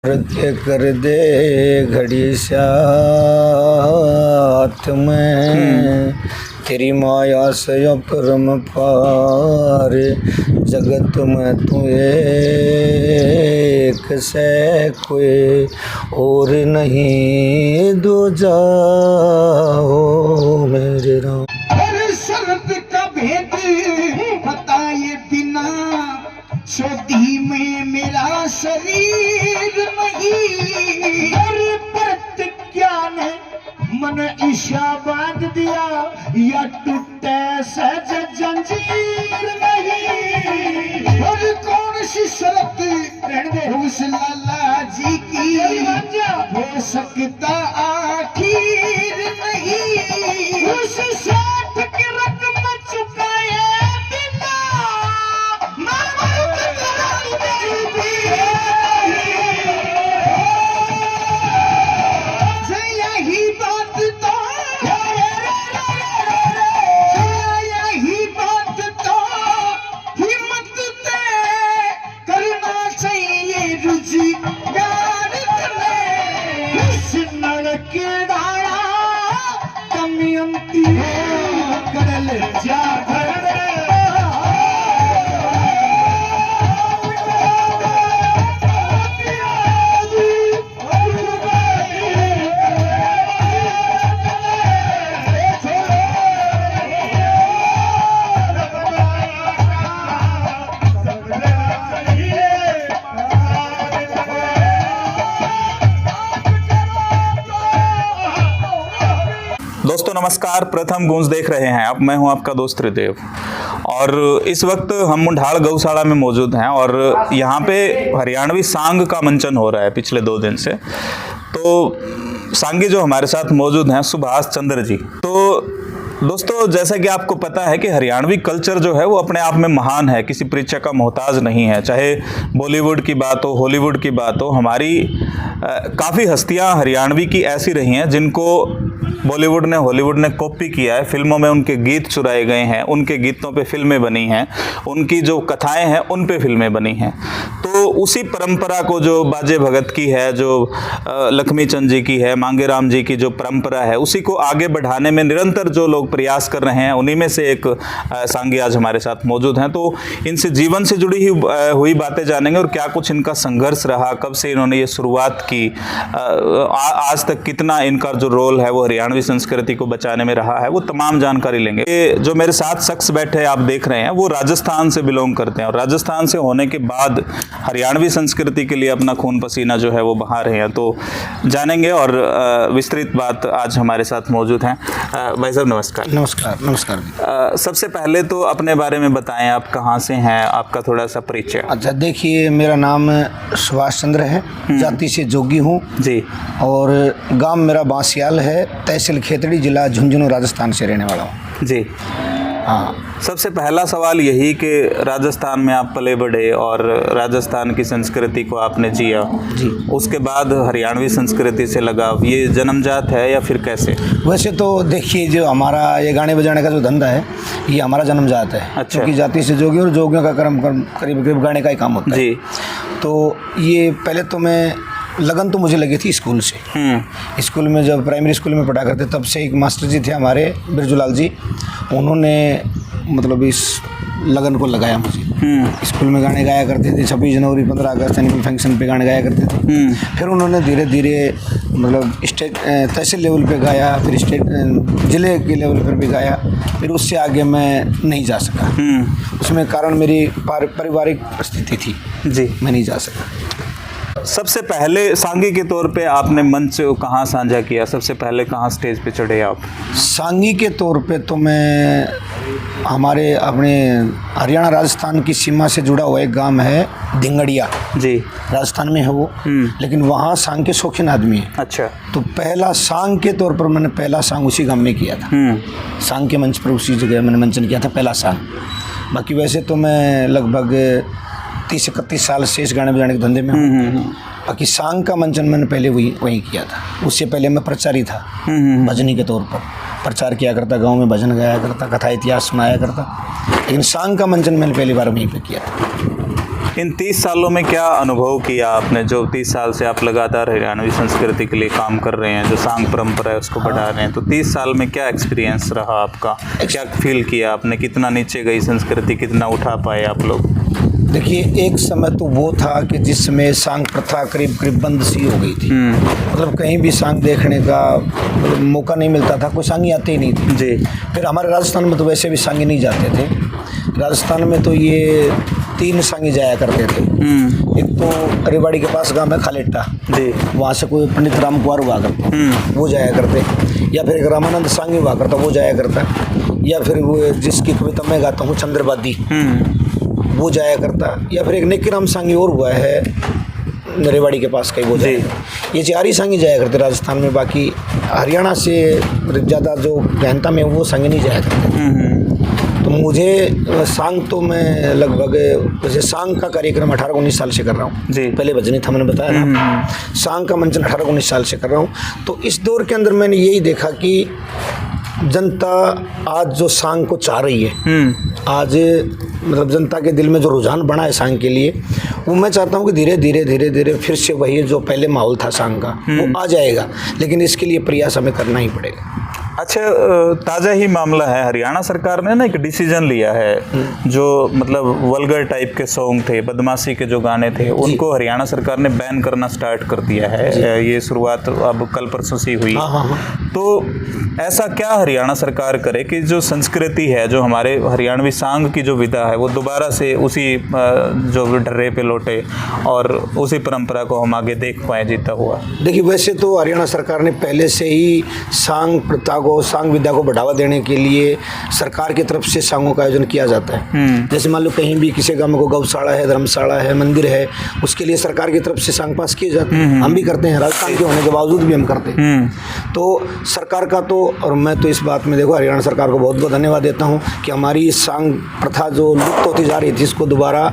कर दे घड़ी साथ में तेरी माया से अपरम पार जगत में तू एक से कोई और नहीं दो जाओ मेरे राम। शरद का भेद बताए बिना सोती में मेरा शरीर नहीं प्रतिज्ञा ने मन ईशा बांध दिया या टूटे सहज जंजीर नहीं। और कौन सी शरत रहने उस लाला जी की हो सकता आखिर नहीं। उस साथ की रकम चुकाए बिना यही बात तो हिम्मत ते करना चाहिए रुचि गार के डाला दमयंती करल जा दोस्तों नमस्कार, प्रथम गूंज देख रहे हैं आप। मैं हूं आपका दोस्त त्रिदेव और इस वक्त हम मुंढाल गौशाला में मौजूद हैं और यहाँ पे हरियाणवी सांग का मंचन हो रहा है पिछले 2 दिन से। तो सांगी जो हमारे साथ मौजूद हैं सुभाष चंद्र जी। तो दोस्तों जैसा कि आपको पता है कि हरियाणवी कल्चर जो है वो अपने आप में महान है, किसी परिचय का मोहताज नहीं है। चाहे बॉलीवुड की बात हो, हॉलीवुड की बात हो, हमारी काफ़ी हस्तियां हरियाणवी की ऐसी रही हैं जिनको बॉलीवुड ने हॉलीवुड ने कॉपी किया है। फिल्मों में उनके गीत चुराए गए हैं, उनके गीतों पे फिल्में बनी हैं, उनकी जो कथाएं हैं उन पे फिल्में बनी हैं। तो उसी परंपरा को जो बाजे भगत की है, जो लक्ष्मी चंद जी की है, मांगेराम जी की जो परंपरा है, उसी को आगे बढ़ाने में निरंतर जो लोग प्रयास कर रहे हैं, उन्हीं में से एक सांगी आज हमारे साथ मौजूद हैं। तो इनसे जीवन से जुड़ी हुई बातें जानेंगे और क्या कुछ इनका संघर्ष रहा, कब से इन्होंने ये शुरुआत की, आज तक कितना इनका जो रोल है वो हरियाणवी संस्कृति को बचाने में रहा है, वो तमाम जानकारी लेंगे। जो मेरे साथ शख्स बैठे आप देख रहे हैं वो राजस्थान से बिलोंग करते हैं और राजस्थान से होने के बाद हरियाणवी संस्कृति के लिए अपना खून पसीना जो है वो बहा रहे हैं। तो जानेंगे और विस्तृत बात आज हमारे साथ मौजूद हैं। भाई साहब नमस्कार। नमस्कार। नमस्कार। सबसे पहले तो अपने बारे में बताएं, आप कहाँ से हैं, आपका थोड़ा सा परिचय। अच्छा, देखिए मेरा नाम सुभाष चंद्र है, जाति से जोगी हूँ जी, और गांव मेरा बांसियाल है, तहसील खेतड़ी, जिला झुंझुनू, राजस्थान से रहने वाला हूँ जी। हाँ, सबसे पहला सवाल यही कि राजस्थान में आप पले बढ़े और राजस्थान की संस्कृति को आपने जिया जी, उसके बाद हरियाणवी संस्कृति से लगाव ये जन्मजात है या फिर कैसे? वैसे तो देखिए जो हमारा ये गाने बजाने का जो धंधा है ये हमारा जन्मजात है। अच्छा। क्योंकि जाति से जोगी और जोगियों का कर्म करीब करीब गाने का ही काम होता है जी। तो ये पहले तो मैं लगन तो मुझे लगी थी स्कूल से। स्कूल में जब प्राइमरी स्कूल में पढ़ा करते तब से एक मास्टर जी थे हमारे, बिरजूलाल जी, उन्होंने मतलब इस लगन को लगाया मुझे। स्कूल में गाने गाया करते थे, 26 जनवरी 15 अगस्त एनुअल फंक्शन पे गाने गाया करते थे। फिर उन्होंने धीरे धीरे मतलब स्टेट तहसील लेवल पे गाया, फिर स्टेट ज़िले के लेवल पर भी गाया। फिर उससे आगे मैं नहीं जा सका। उसमें कारण मेरी पारिवारिक परिस्थिति थी जी, मैं नहीं जा सका। सबसे पहले सांगी के तौर पे आपने मंच कहाँ साझा किया, सबसे पहले कहाँ स्टेज पे चढ़े आप? सांगी के तौर पे तो मैं हमारे अपने हरियाणा राजस्थान की सीमा से जुड़ा हुआ एक गांव है धिंगड़िया जी, राजस्थान में है वो, लेकिन वहाँ सांग के शौकीन आदमी है। अच्छा। तो पहला सांग के तौर पर मैंने पहला सांग उसी गांव में किया था। सांग के मंच पर उसी जगह मैंने मंचन किया था पहला सांग। बाकी वैसे तो मैं लगभग 30-31 साल से इस गाने बजाने के धंधे में हूँ। बाकी सांग का मंचन मैंने पहले वही किया था। उससे पहले मैं प्रचारी था, भजनी के तौर पर प्रचार किया करता, गांव में भजन गाया करता, कथा इतिहास सुनाया करता। लेकिन सांग का मंचन मैंने पहली बार वहीं पे किया था। इन 30 सालों में क्या अनुभव किया आपने, जो 30 साल से आप लगातार हरियाणवी संस्कृति के लिए काम कर रहे हैं, जो सांग परंपरा है उसको बढ़ा रहे हैं, तो 30 साल में क्या एक्सपीरियंस रहा आपका, क्या फील किया आपने, कितना नीचे गई संस्कृति, कितना उठा पाए आप लोग? देखिए, एक समय तो वो था कि जिसमें सांग प्रथा करीब करीब बंद सी हो गई थी। मतलब कहीं भी सांग देखने का मतलब मौका नहीं मिलता था, कोई सांगी आते ही नहीं थे जी। फिर हमारे राजस्थान में तो वैसे भी सांगी नहीं जाते थे। राजस्थान में तो ये 3 सांगी जाया करते थे। एक तो रेवाड़ी के पास गांव है खालेट्टा जी, वहाँ से कोई पंडित राम कुमार हुआ करते वो जाया करते, या फिर एक रामानंद सांगी हुआ करता वो जाया करता, या फिर वो जिसकी कविता मैं गाता हूँ चंद्रबादी वो जाया करता, या फिर एक नेकीराम सांगी और हुआ है रेवाड़ी के पास कहीं वो जाए। ये 4 ही सांगी जाया करते राजस्थान में। बाकी हरियाणा से ज़्यादा जो गहनता में वो सांगी नहीं जाया करते। तो मुझे सांग तो मैं लगभग जैसे सांग का कार्यक्रम 18-19 साल से कर रहा हूँ जी। पहले भजनी था मैंने बताया ना, सांग का मंचन 18-19 साल से कर रहा हूँ। तो इस दौर के अंदर मैंने यही देखा कि जनता आज जो सांग को चाह रही है, आज मतलब जनता के दिल में जो रुझान बना है सांग के लिए, वो मैं चाहता हूँ कि धीरे धीरे फिर से वही जो पहले माहौल था सांग का वो आ जाएगा, लेकिन इसके लिए प्रयास हमें करना ही पड़ेगा। अच्छा, ताज़ा ही मामला है, हरियाणा सरकार ने ना एक डिसीजन लिया है, जो मतलब वल्गर टाइप के सॉन्ग थे, बदमाशी के जो गाने थे, उनको हरियाणा सरकार ने बैन करना स्टार्ट कर दिया है। ये शुरुआत अब कल परसों से हुई। तो ऐसा क्या हरियाणा सरकार करे कि जो संस्कृति है, जो हमारे हरियाणवी सांग की जो विधा है, वो दोबारा से उसी जो ढर्रे पे लौटे और उसी परंपरा को हम आगे देख पाए जीता हुआ? देखिए, वैसे तो हरियाणा सरकार ने पहले से ही सांग प्रथा को, सांग विद्या को बढ़ावा देने के लिए सरकार की तरफ से सांगों का आयोजन किया जाता है। जैसे मान लो कहीं भी किसी गांव में को गौशाला है, धर्मशाला है, मंदिर है, उसके लिए सरकार की तरफ से सांग पास किए जाते हैं। हम भी करते हैं, राजस्थान के होने के बावजूद भी हम करते हैं। तो सरकार का तो, और मैं तो इस बात में देखो हरियाणा सरकार को बहुत बहुत धन्यवाद देता हूँ कि हमारी सांग प्रथा जो लुप्त होती जा रही थी इसको दोबारा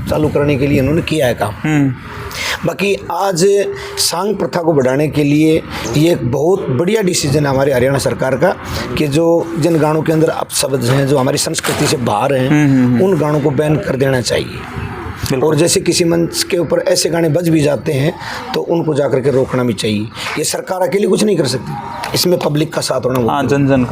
चालू करने के लिए इन्होंने किया है काम। बाकी आज सांग प्रथा को बढ़ाने के लिए ये एक बहुत बढ़िया डिसीजन है हमारे हरियाणा सरकार का कि जो जिन गानों के अंदर अपशब्द हैं, जो हमारी संस्कृति से बाहर हैं, उन गानों को बैन कर देना चाहिए। और जैसे किसी मंच के ऊपर ऐसे गाने बज भी जाते हैं तो उनको जाकर के रोकना भी चाहिए। ये सरकार अकेली कुछ नहीं कर सकती, इसमें पब्लिक का साथ होना, हाँ, जन जन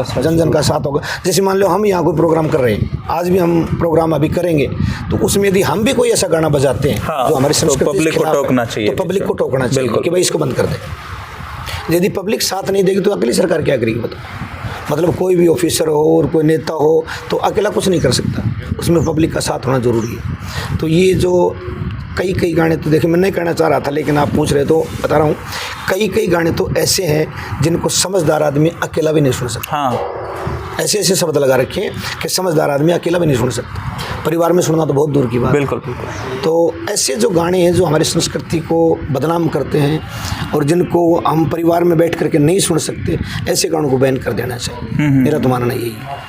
का साथ होगा। जैसे मान लो हम यहाँ कोई प्रोग्राम कर रहे हैं, आज भी हम प्रोग्राम अभी करेंगे, तो उसमें यदि हम भी कोई ऐसा गाना बजाते हैं जो हमारी संस्कृति पब्लिक को टोकना चाहिए, तो पब्लिक को टोकना चाहिए कि भाई इसको बंद कर दे। यदि पब्लिक साथ नहीं देगी तो अकेली सरकार क्या करेगी बताओ? मतलब कोई भी ऑफिसर हो और कोई नेता हो तो अकेला कुछ नहीं कर सकता, उसमें पब्लिक का साथ होना ज़रूरी है। तो ये जो कई गाने तो देखिए मैं नहीं कहना चाह रहा था, लेकिन आप पूछ रहे तो बता रहा हूँ, कई गाने तो ऐसे हैं जिनको समझदार आदमी अकेला भी नहीं सुन सकता। हाँ, ऐसे शब्द लगा रखे हैं कि समझदार आदमी अकेला भी नहीं सुन सकता, परिवार में सुनना तो बहुत दूर की बात। बिल्कुल। तो ऐसे जो गाने हैं जो हमारी संस्कृति को बदनाम करते हैं और जिनको हम परिवार में बैठ करके नहीं सुन सकते, ऐसे गानों को बैन कर देना चाहिए। मेरा तो मानना यही है।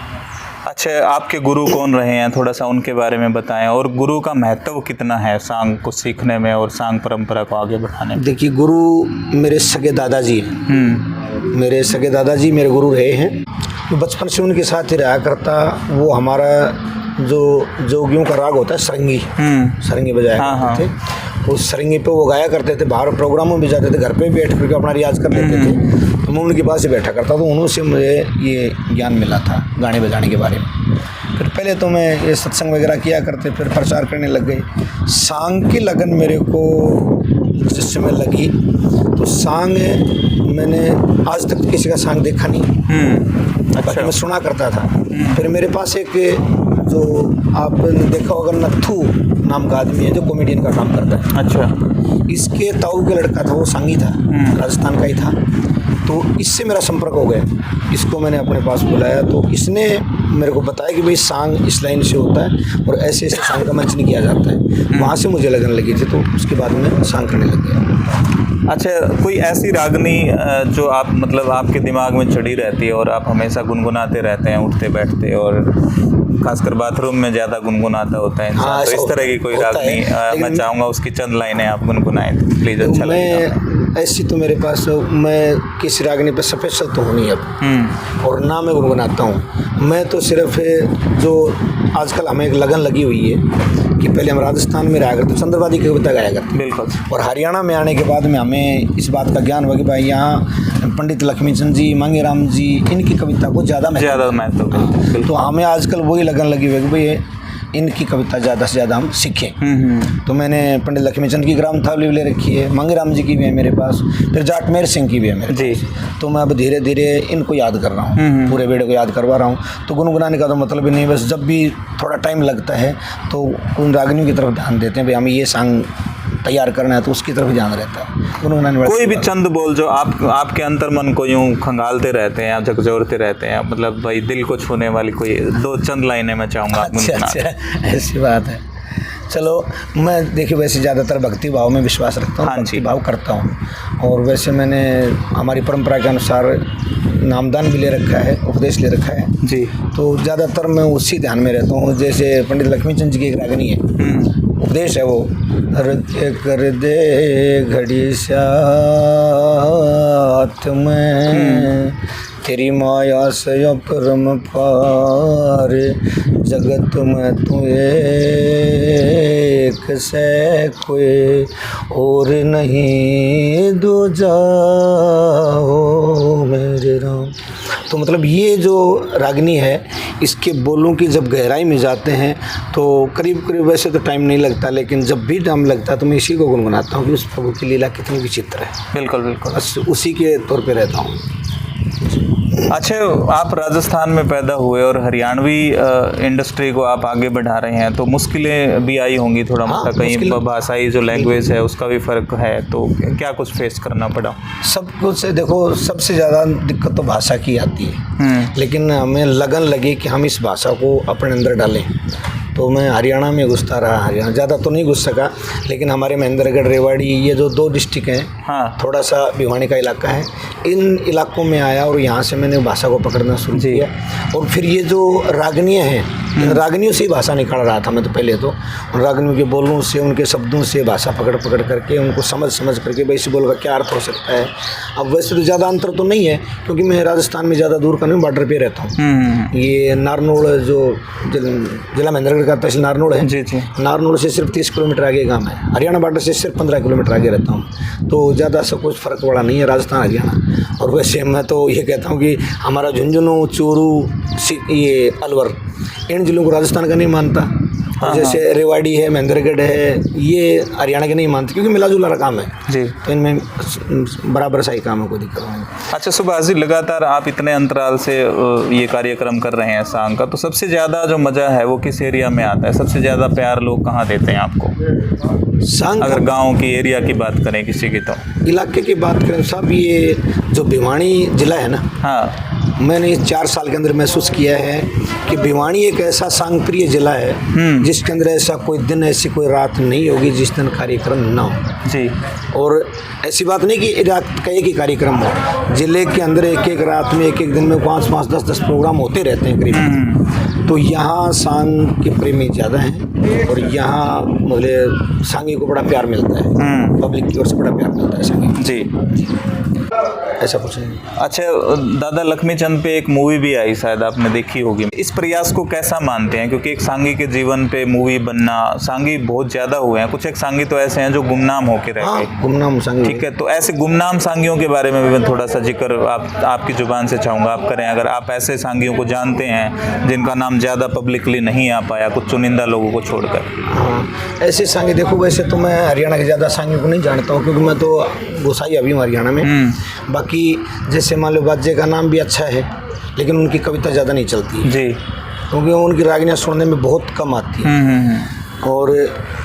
अच्छा, आपके गुरु कौन रहे हैं, थोड़ा सा उनके बारे में बताएं, और गुरु का महत्व कितना है सांग को सीखने में और सांग परंपरा को आगे बढ़ाने में? देखिए, गुरु मेरे सगे दादाजी हैं। मेरे सगे दादाजी मेरे गुरु रहे हैं। बचपन से उनके साथ ही रहा करता। वो हमारा जो जोगियों का राग होता है सरंगी, सरंगी बजाया करते थे। उस सरंगी पे वो गाया करते थे, बाहर प्रोग्रामों में जाते थे, घर पे बैठ करके अपना रियाज कर लेते थे। तो मैं उनके पास ही बैठा करता था, उन्होंने मुझे ये ज्ञान मिला था गाने बजाने के बारे में। फिर पहले तो मैं ये सत्संग वगैरह किया करते, फिर प्रचार करने लग गए। सांग की लगन मेरे को जिस समय लगी तो सांग मैंने आज तक किसी का सांग देखा नहीं। अच्छा। मैं सुना करता था। फिर मेरे पास एक जो आपने देखा होगा नत्थू नाम का आदमी है जो कॉमेडियन का काम करता है। अच्छा। इसके ताऊ के लड़का था, वो सांगी था, राजस्थान का ही था। तो इससे मेरा संपर्क हो गया। इसको मैंने अपने पास बुलाया तो इसने मेरे को बताया कि भाई सांग इस लाइन से होता है और ऐसे ऐसे सांग का मंचन किया जाता है। वहाँ से मुझे लगन लगी थी, तो उसके बाद मैं सांग करने लग गया। अच्छा, कोई ऐसी रागनी जो आप मतलब आपके दिमाग में चढ़ी रहती है और आप हमेशा गुनगुनाते रहते हैं उठते बैठते, और खासकर बाथरूम में ज्यादा गुनगुनाता होता है इंसान, हाँ, तो ऐसा इस तरह की कोई होता रागनी है, मैं लेकिन- चाहूंगा उसकी चंद लाइनें आप गुनगुनाएं तो प्लीज, अच्छा लगेगा। मैं ऐसी तो मेरे पास मैं किसी रागनी पे स्पेशल तो हूँ नहीं अब, और ना मैं गुनगुनाता हूँ। मैं तो सिर्फ जो आजकल हमें एक लगन लगी हुई है कि पहले हम राजस्थान में रहा करते चंद्रवादी की कविता गाया करते, बिल्कुल। और हरियाणा में आने के बाद में हमें इस बात का ज्ञान हुआ कि भाई यहाँ पंडित लक्ष्मीचंद जी, मांगेराम जी, इनकी कविता को ज़्यादा महत्व बिल्कुल। तो हमें आजकल वही लगन लगी हुई है कि भाई इनकी कविता ज़्यादा से ज़्यादा हम सीखें। तो मैंने पंडित लक्ष्मीचंद की ग्रामथावली भी ले रखी है, मांगेराम जी की भी है मेरे पास, फिर जाटमेर सिंह की भी है मेरे जी। पास। तो मैं अब धीरे धीरे इनको याद कर रहा हूँ, पूरे बेड़े को याद करवा रहा हूँ। तो गुनगुनाने का तो मतलब ही नहीं, बस जब भी थोड़ा टाइम लगता है तो उन रागनियों की तरफ ध्यान देते हैं, भाई हमें ये सॉन्ग तैयार करना है तो उसकी तरफ ध्यान रहता है। गुनगुनाने कोई भी चंद बोल जो आपके अंतर मन को यूं खंगालते रहते हैं, आप झकझोरते रहते हैं, मतलब भाई दिल को छूने वाली कोई दो चंद लाइनें मैं चाहूँगा आप गुनगुना। अच्छा, ऐसी बात है। चलो, मैं देखिए वैसे ज़्यादातर भक्ति भाव में विश्वास रखता हूँ, हाँ जी। भक्ति भाव करता हूँ, और वैसे मैंने हमारी परंपरा के अनुसार नामदान भी ले रखा है, उपदेश ले रखा है जी। तो ज़्यादातर मैं उसी ध्यान में रहता हूँ। जैसे पंडित लक्ष्मीचंद जी की एक रागनी है, उपदेश है वो, हृदय कर दे घड़ी साथ में, तेरी माया से अपरम पार, जगत में तू एक से कोई और नहीं, दो जाओ मेरे राम। तो मतलब ये जो रागनी है, इसके बोलों की जब गहराई में जाते हैं तो करीब करीब, वैसे तो टाइम नहीं लगता, लेकिन जब भी टाइम लगता है तो मैं इसी को गुनगुनाता हूँ कि उस प्रभु की लीला कितनी विचित्र है। बिल्कुल बिल्कुल। बस उसी के तौर पे रहता हूँ। अच्छा, आप राजस्थान में पैदा हुए और हरियाणवी इंडस्ट्री को आप आगे बढ़ा रहे हैं, तो मुश्किलें भी आई होंगी थोड़ा मोटा, कहीं मुश्किल- भाषाई जो लैंग्वेज है उसका भी फ़र्क है, तो क्या कुछ फेस करना पड़ा? सब कुछ से देखो, सबसे ज़्यादा दिक्कत तो भाषा की आती है, लेकिन हमें लगन लगी कि हम इस भाषा को अपने अंदर डालें। तो मैं हरियाणा में घुसता रहा, हरियाणा ज़्यादा तो नहीं घुस सका, लेकिन हमारे महेंद्रगढ़, रेवाड़ी, ये जो 2 डिस्ट्रिक्ट हैं, हाँ। थोड़ा सा भिवानी का इलाका है, इन इलाकों में आया और यहाँ से मैंने भाषा को पकड़ना शुरू किया। और फिर ये जो रागनियाँ हैं, इन रागनियों से ही भाषा निकाल रहा था मैं तो पहले तो, उन रागनियों के बोलों से, उनके शब्दों से भाषा पकड़ पकड़ करके उनको समझ करके भाई इस बोल का क्या अर्थ हो सकता है। अब वैसे तो ज़्यादा अंतर तो नहीं है, क्योंकि मैं राजस्थान में ज़्यादा दूर का नहीं, बॉर्डर पे रहता हूँ। ये नारनौल जो जिला महेंद्रगढ़ का तहसील नारनौल है, जी जी। नारनौल से सिर्फ 30 किलोमीटर आगे गाँव है, हरियाणा बॉर्डर से सिर्फ 15 किलोमीटर आगे रहता हूँ, तो ज़्यादा सा कुछ फ़र्क पड़ा नहीं है राजस्थान हरियाणा। और वैसे मैं तो ये कहता हूँ कि हमारा झुंझुनू, चूरू, ये अलवर, इन जिलों को राजस्थान का नहीं मानता, और जैसे रेवाड़ी है, महेंद्रगढ़ है, ये हरियाणा के नहीं मानते, क्योंकि मिला जुला काम है जी। तो इनमें बराबर सा ही काम है, कोई दिक्कत नहीं। अच्छा सुभाष जी, लगातार आप इतने अंतराल से ये कार्यक्रम कर रहे हैं सॉन्ग का, तो सबसे ज़्यादा जो मज़ा है वो किस एरिया में आता है? सबसे ज़्यादा प्यार लोग कहाँ देते हैं आपको? सांग अगर गांव की, एरिया की बात करें किसी की, तो इलाके की बात करें साहब, ये जो भिवानी जिला है ना, हाँ, मैंने इस 4 साल के अंदर महसूस किया है कि भिवानी एक ऐसा सांग प्रिय जिला है जिसके अंदर ऐसा कोई दिन, ऐसी कोई रात नहीं होगी जिस दिन कार्यक्रम ना हो जी। और ऐसी बात नहीं कि रात का एक ही कार्यक्रम हो, जिले के अंदर एक एक रात में, एक एक दिन में 5-5, 10-10 प्रोग्राम होते रहते हैं करीब। तो यहाँ सांग के प्रेमी ज़्यादा हैं और यहाँ मतलब सांगी को बड़ा प्यार मिलता है, पब्लिक की ओर से बड़ा प्यार मिलता है सांगी जी। ऐसा कुछ नहीं। अच्छा, दादा लक्ष्मीचंद पे एक मूवी भी आई, शायद आपने देखी होगी। इस प्रयास को कैसा मानते हैं? क्योंकि एक सांगी के जीवन पे मूवी बनना, सांगी बहुत ज़्यादा हुए हैं, कुछ एक सांगी तो ऐसे हैं जो गुमनाम होके रह गए। हाँ, गुमनाम सांगी। ठीक है, तो ऐसे गुमनाम सांगियों के बारे में भी मैं थोड़ा सा जिक्र आपकी जुबान से चाहूँगा आप करें। अगर आप ऐसे सांगियों को जानते हैं जिनका नाम ज़्यादा पब्लिकली नहीं आ पाया, कुछ चुनिंदा लोगों को छोड़कर। हाँ, ऐसे सांगी देखो, वैसे तो मैं हरियाणा के ज़्यादा सांगियों को नहीं जानता हूँ, क्योंकि मैं तो गोसाई अभी हूँ हरियाणा में। बाकी जैसे मान लो बाजे का नाम भी अच्छा है, लेकिन उनकी कविता ज़्यादा नहीं चलती है जी, क्योंकि उनकी रागनियाँ सुनने में बहुत कम आती है। और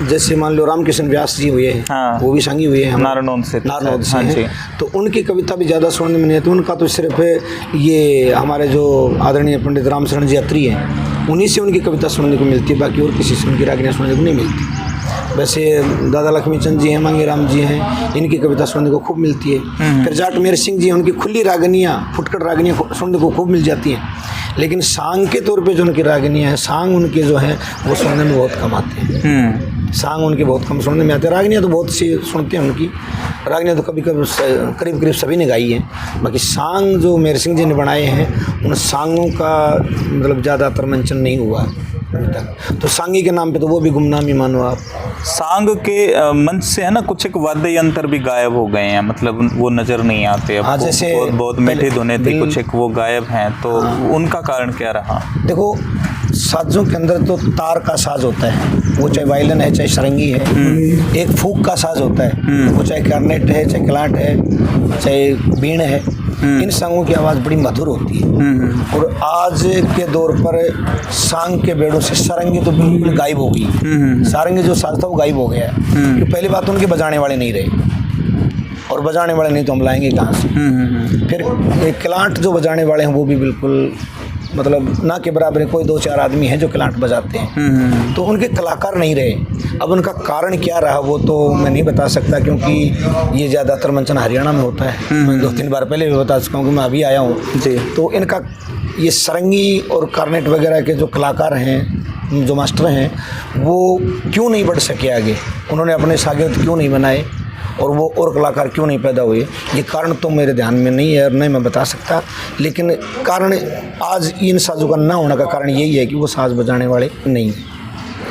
जैसे मान लो रामकृष्ण व्यास जी हुए हैं, हाँ। वो भी सांगी हुए हैं, नारनौल से हाँ जी। तो उनकी कविता भी ज़्यादा सुनने में नहीं आती। उनका तो सिर्फ ये हमारे जो आदरणीय पंडित रामशरण जी अत्री हैं, उन्हीं से उनकी कविता सुनने को मिलती है, बाकी और किसी से उनकी रागनियाँ सुनने को नहीं मिलती। वैसे दादा लक्ष्मीचंद जी हैं, मांगेराम जी हैं, इनकी कविता सुनने को खूब मिलती है। फिर जाटमेर सिंह जी हैं, उनकी खुली रागनियाँ, फुटकर रागनियाँ सुनने को खूब मिल जाती हैं। लेकिन सांग के तौर पे जो उनकी रागिनियाँ हैं, सांग उनके जो हैं वो सुनने में बहुत कम आते हैं। सांग उनके बहुत कम सुनने में आते हैं। रागिनियाँ तो बहुत सी सुनते हैं उनकी, रागिनियाँ तो कभी कभी करीब करीब सभी ने गाई हैं। बाकी सांग जो मेहर सिंह जी ने बनाए हैं उन सांगों का मतलब ज़्यादातर मंचन नहीं हुआ अभी तक। तो सांगी के नाम पे तो वो भी गुमनामी मानो आप। सांग के मंच से है ना कुछ एक वाद्य यंत्र भी गायब हो गए हैं, मतलब वो नजर नहीं आते अब। हाँ, जैसे बहुत बहुत मीठी धुनें थी, कुछ एक वो गायब हैं, तो उनका कारण क्या रहा? देखो साजों के अंदर तो तार का साज होता है, वो चाहे वायलिन है चाहे सरंगी है। एक फूक का साज होता है, वो चाहे कार्नेट है चाहे क्लाट है चाहे बीण है। इन सांगों की आवाज़ बड़ी मधुर होती है। और आज के दौर पर सांग के बेड़ों से सारंगी तो बिल्कुल गायब हो गई। सारंगी जो साज था वो गायब हो गया है, क्योंकि पहली बात उनके बजाने वाले नहीं रहे, और बजाने वाले नहीं तो हम लाएंगे कहाँ से। फिर क्लाट जो बजाने वाले हैं वो भी बिल्कुल मतलब ना के बराबर है। कोई 2-4 आदमी हैं जो क्लाट बजाते हैं, तो उनके कलाकार नहीं रहे। अब उनका कारण क्या रहा वो तो मैं नहीं बता सकता, क्योंकि ये ज़्यादातर मंचन हरियाणा में होता है। मैं 2-3 बार पहले भी बता चुका हूँ कि मैं अभी आया हूँ जी। तो इनका ये सरंगी और कार्नेट वगैरह के जो कलाकार हैं, जो मास्टर हैं, वो क्यों नहीं बढ़ सके आगे, उन्होंने अपने शागिर्द क्यों नहीं बनाए, और वो और कलाकार क्यों नहीं पैदा हुए, ये कारण तो मेरे ध्यान में नहीं है और नहीं मैं बता सकता। लेकिन कारण आज इन साजों का ना होने का कारण यही है कि वो साज बजाने वाले नहीं,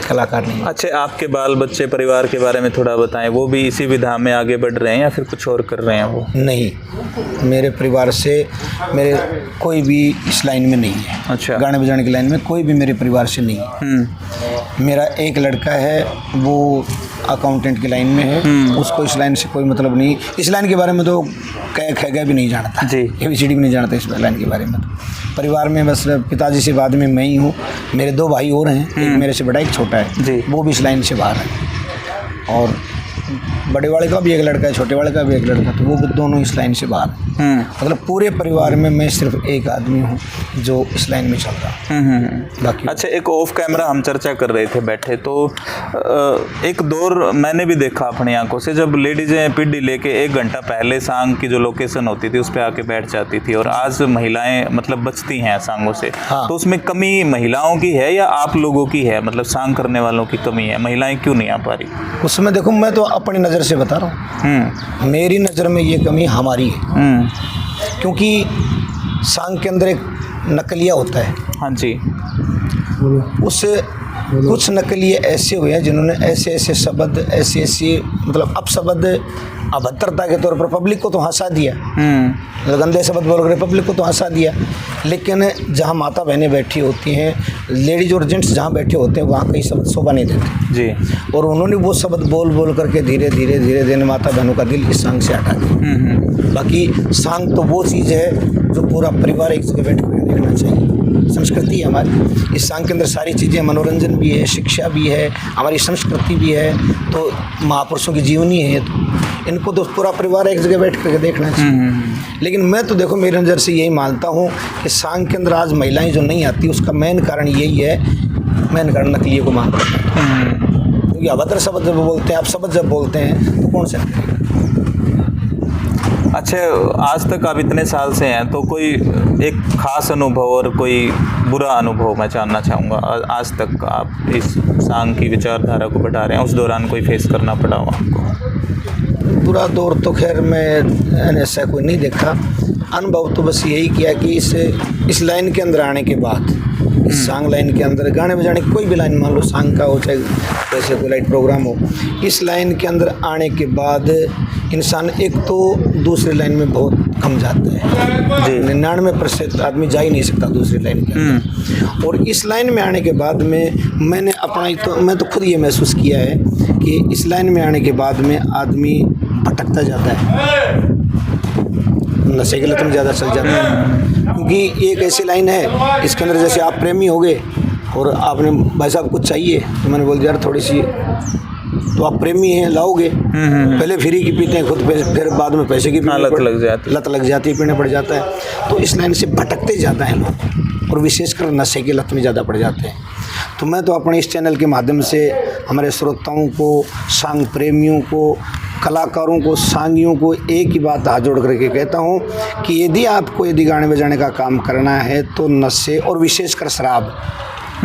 कलाकार नहीं। अच्छा, आपके बाल बच्चे परिवार के बारे में थोड़ा बताएं, वो भी इसी विधा में आगे बढ़ रहे हैं या फिर कुछ और कर रहे हैं वो? नहीं, मेरे परिवार से मेरे कोई भी इस लाइन में नहीं है। अच्छा, गाने बजाने की लाइन में कोई भी मेरे परिवार से नहीं है। मेरा एक लड़का है वो अकाउंटेंट की लाइन में है, उसको इस लाइन से कोई मतलब नहीं। इस लाइन के बारे में तो कह खैगा भी नहीं जानता जी, ABCD भी नहीं जानता इस लाइन के बारे में। तो परिवार में बस पिताजी से बाद में मैं ही हूँ। मेरे 2 भाई और हैं, एक मेरे से बड़ा एक छोटा है जी, वो भी इस लाइन से बाहर है। और बड़े वाले का भी एक लड़का है, छोटे वाले का भी एक लड़का, तो वो दोनों इस लाइन से बाहर हैं। मतलब पूरे परिवार में मैं सिर्फ एक आदमी हूँ जो इस लाइन में चल रहा है, बाकी। अच्छा, एक ऑफ कैमरा हम चर्चा कर रहे थे बैठे, तो एक दौर मैंने भी देखा अपनी आंखों से, जब लेडीजें पीढ़ी लेके 1 घंटा पहले सांग की जो लोकेशन होती थी उस पर आके बैठ जाती थी, और आज महिलाएं मतलब बचती हैं सांगों से। हाँ। तो उसमें कमी महिलाओं की है या आप लोगों की है, मतलब सांग करने वालों की कमी है? महिलाएं क्यों नहीं आ पा रही उसमें? देखो मैं तो अपनी नज़र से बता रहा हूँ, मेरी नज़र में ये कमी हमारी है, क्योंकि सांग के अंदर एक नकलिया होता है। हाँ जी। उस कुछ नकलिए ऐसे हुए हैं जिन्होंने ऐसे ऐसे शब्द, ऐसे ऐसे मतलब अपशब्द अभद्रता के तौर पर पब्लिक को तो हंसा दिया, गंदे शब्द बोल कर पब्लिक को तो हंसा दिया। लेकिन जहाँ माता बहनें बैठी होती हैं, लेडीज और जेंट्स जहाँ बैठे होते हैं, वहाँ कई शब्द शोभा नहीं देते जी। और उन्होंने वो शब्द बोल बोल करके धीरे धीरे धीरे धीरे माता बहनों का दिल इस सांग से हटा दिया। बाकी सांग तो वो चीज़ है जो पूरा परिवार एक जगह बैठ कर देखना चाहिए। संस्कृति है हमारी, इस सांग के अंदर सारी चीज़ें, मनोरंजन भी है, शिक्षा भी है, हमारी संस्कृति भी है, तो महापुरुषों की जीवनी है, तो इनको तो पूरा परिवार एक जगह बैठ करके देखना चाहिए। लेकिन मैं तो देखो मेरी नज़र से यही मानता हूँ कि सांग के अंदर आज महिलाएं जो नहीं आती, उसका मेन कारण यही है, मेन कारण नकलियों को मांग करना है। क्योंकि अभद्र शब्द जब बोलते हैं, आप शब्द जब बोलते हैं तो कौन सा? अच्छा, आज तक आप इतने साल से हैं, तो कोई एक खास अनुभव और कोई बुरा अनुभव मैं जानना चाहूँगा। आज तक आप इस सांग की विचारधारा को बढ़ा रहे हैं, उस दौरान कोई फेस करना पड़ा हो आपको? बुरा दौर तो खैर मैं ऐसा कोई नहीं देखा। अनुभव तो बस यही किया कि इस लाइन के अंदर आने के बाद, इस सांग लाइन के अंदर गाने बजाने की कोई भी लाइन, मान लो सांग का हो चाहे वैसे कोई लाइट प्रोग्राम हो, इस लाइन के अंदर आने के बाद इंसान एक तो दूसरी लाइन में बहुत कम जाता है जी। 99% आदमी जा ही नहीं सकता दूसरी लाइन के अंदर। और इस लाइन में आने के बाद में मैं तो खुद ये महसूस किया है कि इस लाइन में आने के बाद में आदमी भटकता जाता है, नशे की लत में ज़्यादा चल जाता है। क्योंकि एक ऐसी लाइन है, इसके अंदर जैसे आप प्रेमी हो गए और आपने भाई साहब कुछ चाहिए, तो मैंने बोल दिया यार थोड़ी सी, तो आप प्रेमी हैं लाओगे, पहले फ्री की पीते हैं खुद, फिर बाद में पैसे की लत लग जाती है, पीने पड़ जाता है। तो इस लाइन से भटकते जाते हैं लोग, और विशेषकर नशे की लत में ज़्यादा पड़ जाते हैं। तो मैं तो अपने इस चैनल के माध्यम से हमारे श्रोताओं को, सांग प्रेमियों को कलाकारों को, सांगियों को एक ही बात हाथ जोड़ करके कहता हूँ कि यदि गाने बजाने का काम करना है तो नशे और विशेषकर शराब,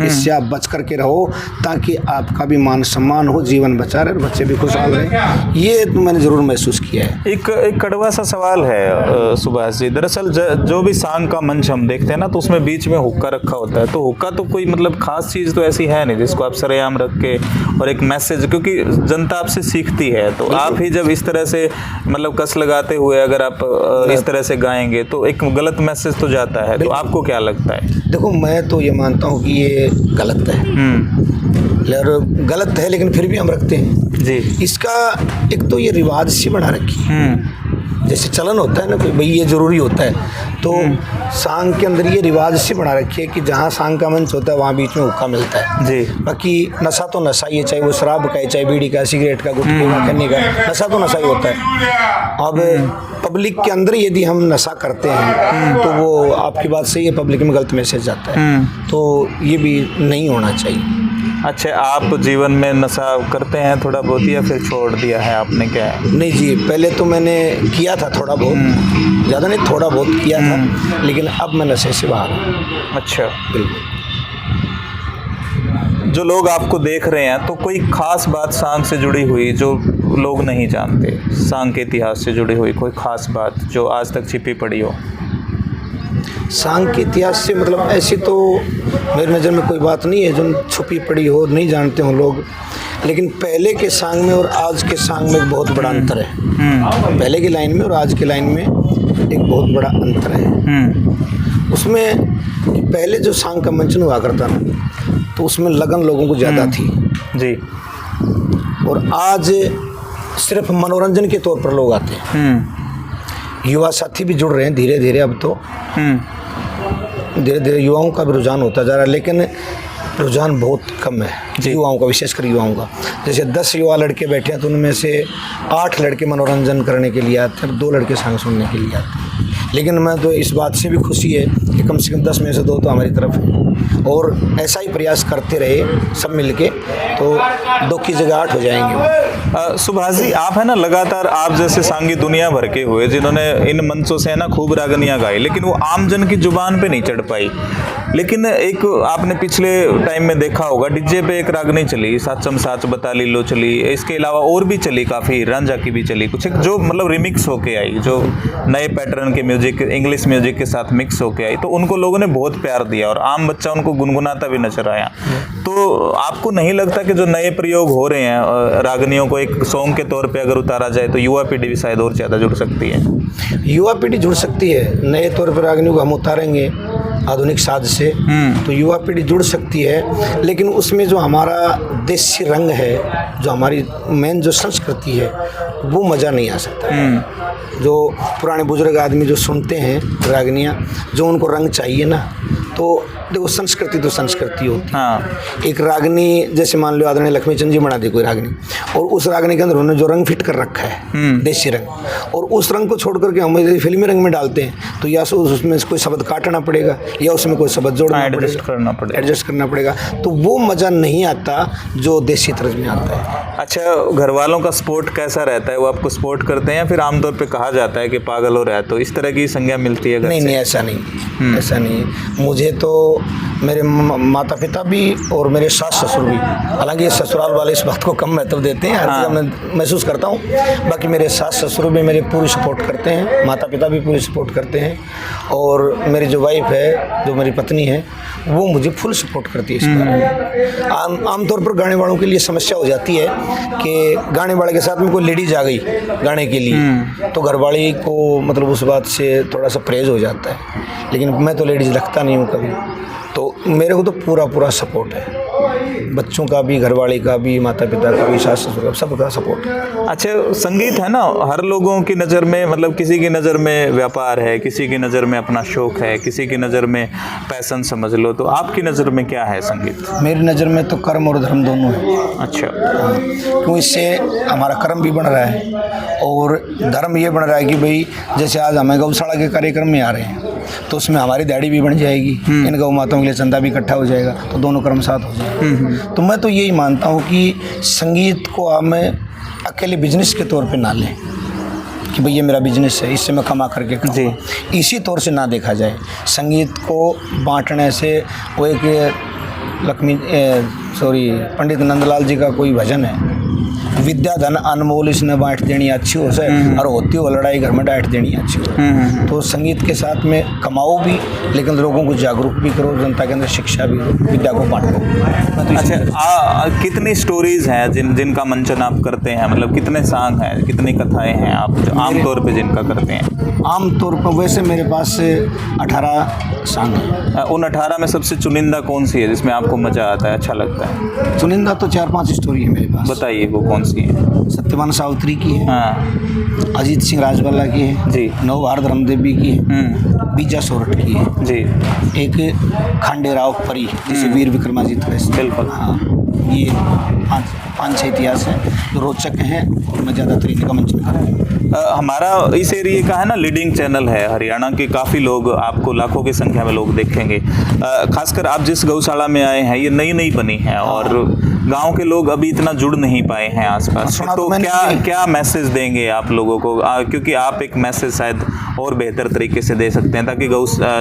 इससे आप बच करके रहो, ताकि आपका भी मान सम्मान हो, जीवन बचा रहे और बच्चे भी खुशहाल रहें। ये तो मैंने ज़रूर महसूस किया है। एक कड़वा सा सवाल है सुभाष जी, दरअसल जो भी सांग का मंच हम देखते हैं ना, तो उसमें बीच में हुक्का रखा होता है। तो हुक्का तो कोई मतलब खास चीज़ तो ऐसी है नहीं जिसको आप सरेआम रख के और एक मैसेज, क्योंकि जनता आपसे सीखती है, तो आप ही जब इस तरह से मतलब कस लगाते हुए अगर आप इस तरह से गाएंगे तो एक गलत मैसेज तो जाता है। तो आपको क्या लगता है? देखो, मैं तो ये मानता हूँ कि ये गलत है, और गलत है, लेकिन फिर भी हम रखते हैं जी। इसका एक तो ये रिवाज सी बना रखी है, जैसे चलन होता है ना कोई, भाई ये जरूरी होता है, तो सांग के अंदर ये रिवाज से बना रखी है कि जहाँ सांग का मंच होता है वहाँ बीच में हुक्का मिलता है जी। बाकी नशा तो नशा ही है, चाहे वो शराब का है, चाहे बीड़ी का, सिगरेट का, गुटखे का, खन्नी का, नशा तो नशा ही होता है। अब पब्लिक के अंदर यदि हम नशा करते हैं तो वो आपकी बात सही है, पब्लिक में गलत मैसेज जाता है, तो ये भी नहीं होना चाहिए। अच्छा, आप जीवन में नशा करते हैं थोड़ा बहुत या फिर छोड़ दिया है आपने, क्या है? नहीं जी, पहले तो मैंने किया था थोड़ा बहुत, ज़्यादा नहीं, थोड़ा बहुत किया था, लेकिन अब मैं नशे से बाहर हूँ। अच्छा, बिल्कुल। जो लोग आपको देख रहे हैं, तो कोई खास बात सांग से जुड़ी हुई जो लोग नहीं जानते, सांग के इतिहास से जुड़ी हुई कोई खास बात जो आज तक छिपी पड़ी हो? सांग के इतिहास से मतलब ऐसी तो मेरी नज़र में कोई बात नहीं है जो छुपी पड़ी हो, नहीं जानते हो लोग, लेकिन पहले के सांग में और आज के सांग में एक बहुत बड़ा अंतर है। पहले की लाइन में और आज की लाइन में एक बहुत बड़ा अंतर है। उसमें पहले जो सांग का मंचन हुआ करता ना, तो उसमें लगन लोगों को ज़्यादा थी जी, और आज सिर्फ मनोरंजन के तौर पर लोग आते हैं। युवा साथी भी जुड़ रहे हैं धीरे धीरे, अब तो धीरे धीरे युवाओं का भी रुझान होता जा रहा है, लेकिन रुझान बहुत कम है युवाओं का, विशेषकर युवाओं का। जैसे 10 युवा लड़के बैठे हैं तो उनमें से 8 लड़के मनोरंजन करने के लिए आते हैं, 2 लड़के सांग सुनने के लिए आते हैं। लेकिन मैं तो इस बात से भी खुशी है कि कम से कम 10 में से 2 तो हमारी तरफ है, और ऐसा ही प्रयास करते रहे सब मिलके, तो 2 की जगह 8 हो जाएंगे। सुभाष जी, आप है ना लगातार, आप जैसे सांगी दुनिया भर के हुए जिन्होंने इन मंचों से है ना खूब रागनियाँ गाई, लेकिन वो आम जन की जुबान पे नहीं चढ़ पाई। लेकिन एक आपने पिछले टाइम में देखा होगा, डीजे पे एक रागनी चली, साचम साच बता लीलो चली, इसके अलावा और भी चली काफ़ी, रांझा की भी चली कुछ, जो मतलब रिमिक्स होके आई, जो नए पैटर्न के म्यूजिक, इंग्लिश म्यूजिक के साथ मिक्स होके आई, तो उनको लोगों ने बहुत प्यार दिया और आम बच्चा उनको गुनगुनाता भी नजर आया। तो आपको नहीं लगता कि जो नए प्रयोग हो रहे हैं रागनियों को एक सॉन्ग के तौर पे अगर उतारा जाए तो युवा पीढ़ी भी शायद और ज़्यादा जुड़ सकती है? युवा पीढ़ी जुड़ सकती है, नए तौर पर रागनियों को हम उतारेंगे आधुनिक साज से, तो युवा पीढ़ी जुड़ सकती है, लेकिन उसमें जो हमारा देसी रंग है, जो हमारी मेन जो संस्कृति है, वो मज़ा नहीं आ सकता। जो पुराने बुजुर्ग आदमी जो सुनते हैं रागनियाँ, जो उनको रंग चाहिए ना, तो देखो संस्कृति तो संस्कृति होती है। एक रागनी जैसे मान लो आदरणीय लक्ष्मीचंद जी बना दी कोई रागनी, और उस रागनी के अंदर उन्होंने जो रंग फिट कर रखा है देसी रंग, और उस रंग को छोड़ करके हम यदि फिल्मी रंग में डालते हैं तो या तो उसमें कोई शब्द काटना पड़ेगा या उसमें कोई शब्द जोड़ना एडजस्ट करना पड़ेगा, तो वो मज़ा नहीं आता जो देसी तर्ज में आता है। अच्छा, घर वालों का सपोर्ट कैसा रहता है? वो आपको सपोर्ट करते हैं या फिर आमतौर पे कहा जाता है कि पागल हो रहा है, तो इस तरह की संज्ञा मिलती है? नहीं, ऐसा नहीं, ऐसा नहीं। मुझे तो मेरे माता पिता भी और मेरे सास ससुर भी, हालांकि ससुराल वाले इस बात को कम महत्व देते हैं, हर जगह मैं महसूस करता हूँ, बाकी मेरे सास ससुर भी मेरे पूरी सपोर्ट करते हैं, माता पिता भी पूरी सपोर्ट करते हैं, और मेरी जो वाइफ है, जो मेरी पत्नी है, वो मुझे फुल सपोर्ट करती है इस बारे में। आमतौर पर गाने वालों के लिए समस्या हो जाती है कि गाने वाले के साथ में कोई लेडीज आ गई गाने के लिए, तो घरवाली को मतलब उस बात से थोड़ा सा परहेज हो जाता है, लेकिन मैं तो लेडीज रखता नहीं हूँ कभी, तो मेरे को तो पूरा सपोर्ट है, बच्चों का भी, घरवाली का भी, माता पिता का भी, सास ससुर का, सबका सपोर्ट है। अच्छा, संगीत है ना हर लोगों की नज़र में, मतलब किसी की नज़र में व्यापार है, किसी की नज़र में अपना शौक है, किसी की नज़र में पैशन समझ लो, तो आपकी नज़र में क्या है संगीत? मेरी नज़र में तो कर्म और धर्म दोनों है। अच्छा, क्यों? इससे हमारा कर्म भी बन रहा है और धर्म ये बन रहा है कि भाई जैसे आज हमें गौशाला के कार्यक्रम में आ रहे हैं, तो उसमें हमारी दाढ़ी भी बन जाएगी, इन गौ माताओं के लिए चंदा भी इकट्ठा हो जाएगा, तो दोनों कर्म साथ हो जाएंगे। तो मैं तो यही मानता हूँ कि संगीत को हमें अकेले बिजनेस के तौर पे ना लें कि भैया मेरा बिजनेस है, इससे मैं कमा करके खाऊंगा, इसी तौर से ना देखा जाए। संगीत को बांटने से वो एक पंडित नंदलाल जी का कोई भजन है, विद्या धन अनमोल इसने बांट देनी अच्छी हो से, और होती हो लड़ाई घर में डांट देनी अच्छी हो। तो संगीत के साथ में कमाओ भी, लेकिन लोगों को जागरूक भी करो, जनता के अंदर शिक्षा भी दो, विद्या को बांटो। तो अच्छा, कितनी स्टोरीज हैं जिनका मंचन आप करते हैं? मतलब कितने सॉन्ग हैं, कितनी कथाएं हैं आप जो आमतौर पे जिनका करते हैं? आमतौर पर वैसे मेरे पास 18 सॉन्ग हैं। उन 18 में सबसे चुनिंदा कौन सी है जिसमें आपको मजा आता है, अच्छा लगता है? चुनिंदा तो 4-5 स्टोरी है मेरे पास। बताइए वो कौन सी है? सत्यवान सावित्री की है, हाँ अजीत सिंह राजवाला की है जी, नवभारत रामदेवी की है, बीजा सोरठ की है जी, एक खांडेराव परी जिसे वीर विक्रमादित्य कहते हैं। बिल्कुल। हाँ, ये 5-6 इतिहास हैं जो रोचक हैं और मैं ज़्यादातर इनका मंचन करता हूँ। हमारा इस एरिया का है ना लीडिंग चैनल है, हरियाणा के काफ़ी लोग, आपको लाखों की संख्या में लोग देखेंगे। खासकर आप जिस गौशाला में आए हैं ये नई नई बनी है और गांव के लोग अभी इतना जुड़ नहीं पाए हैं आसपास, तो क्या मैसेज देंगे आप लोगों को? क्योंकि आप एक मैसेज शायद और बेहतर तरीके से दे सकते हैं ताकि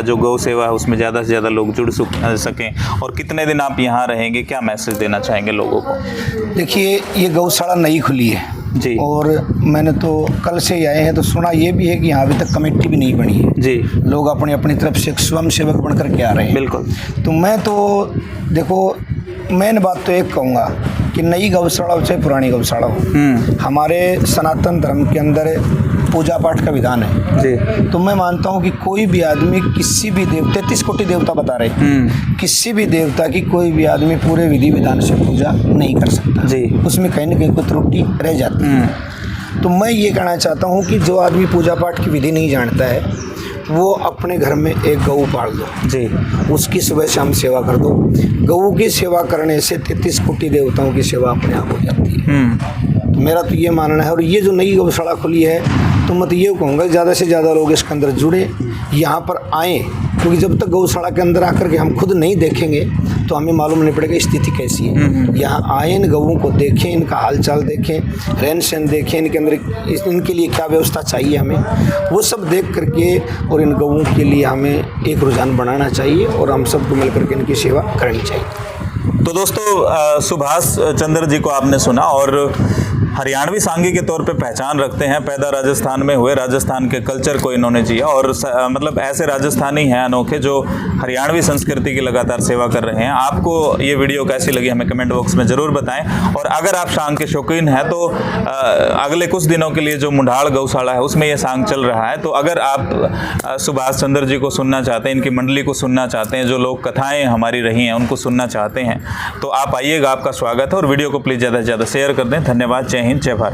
जो गौ सेवा है उसमें ज़्यादा से ज़्यादा लोग जुड़ सकें। और कितने दिन आप यहाँ रहेंगे, क्या मैसेज देना चाहेंगे लोगों को? देखिए, ये गौशाला नई खुली है जी, और मैंने तो कल से ही आए हैं, तो सुना ये भी है कि यहाँ अभी तक कमेटी भी नहीं बनी है जी, लोग अपनी तरफ से स्वयं सेवक बन करके आ रहे हैं। बिल्कुल। तो मैं तो देखो, मेन बात तो एक कहूँगा कि नई गौशाला हो चाहे पुरानी गौशाला हो, हमारे सनातन धर्म के अंदर पूजा पाठ का विधान है जी। तो मैं मानता हूँ कि कोई भी आदमी किसी भी 33 कोटि देवता बता रहे, किसी भी देवता की कोई भी आदमी पूरे विधि विधान से पूजा नहीं कर सकता जी, उसमें कहीं ना कहीं कोई त्रुटि रह जाती है। तो मैं ये कहना चाहता हूँ कि जो आदमी पूजा पाठ की विधि नहीं जानता है वो अपने घर में एक गऊ पाल दो जी, उसकी सुबह शाम सेवा कर दो। गऊ की सेवा करने से 33 कोटि देवताओं की सेवा अपने आप हो जाती है। तो मेरा तो ये मानना है। और ये जो नई गौशाला खुली है तो मैं तो ये कहूँगा ज़्यादा से ज़्यादा लोग इसके अंदर जुड़े, यहाँ पर आएँ, क्योंकि जब तक गौशाला के अंदर आकर के हम खुद नहीं देखेंगे तो हमें मालूम नहीं पड़ेगा स्थिति कैसी है। यहाँ आए, इन गऊँ को देखें, इनका हालचाल देखें, रहन सहन देखें, इनके अंदर इनके लिए क्या व्यवस्था चाहिए हमें, वो सब देख करके और इन गऊँ के लिए हमें एक रुझान बनाना चाहिए और हम सबको मिल करके इनकी सेवा करनी चाहिए। तो दोस्तों, सुभाष चंद्र जी को आपने सुना और हरियाणवी सांगी के तौर पे पहचान रखते हैं, पैदा राजस्थान में हुए, राजस्थान के कल्चर को इन्होंने जिया और मतलब ऐसे राजस्थानी हैं अनोखे जो हरियाणवी संस्कृति की लगातार सेवा कर रहे हैं। आपको ये वीडियो कैसी लगी हमें कमेंट बॉक्स में ज़रूर बताएं। और अगर आप सांग के शौकीन हैं तो अगले कुछ दिनों के लिए जो मुंढाल गौशाला है उसमें ये सांग चल रहा है, तो अगर आप सुभाष चंद्र जी को सुनना चाहते हैं, इनकी मंडली को सुनना चाहते हैं, जो लोग कथाएँ हमारी रही हैं उनको सुनना चाहते हैं, तो आप आइएगा, आपका स्वागत है। और वीडियो को प्लीज़ ज़्यादा से ज़्यादा शेयर कर दें। धन्यवाद। जय हिंद, जय भारत।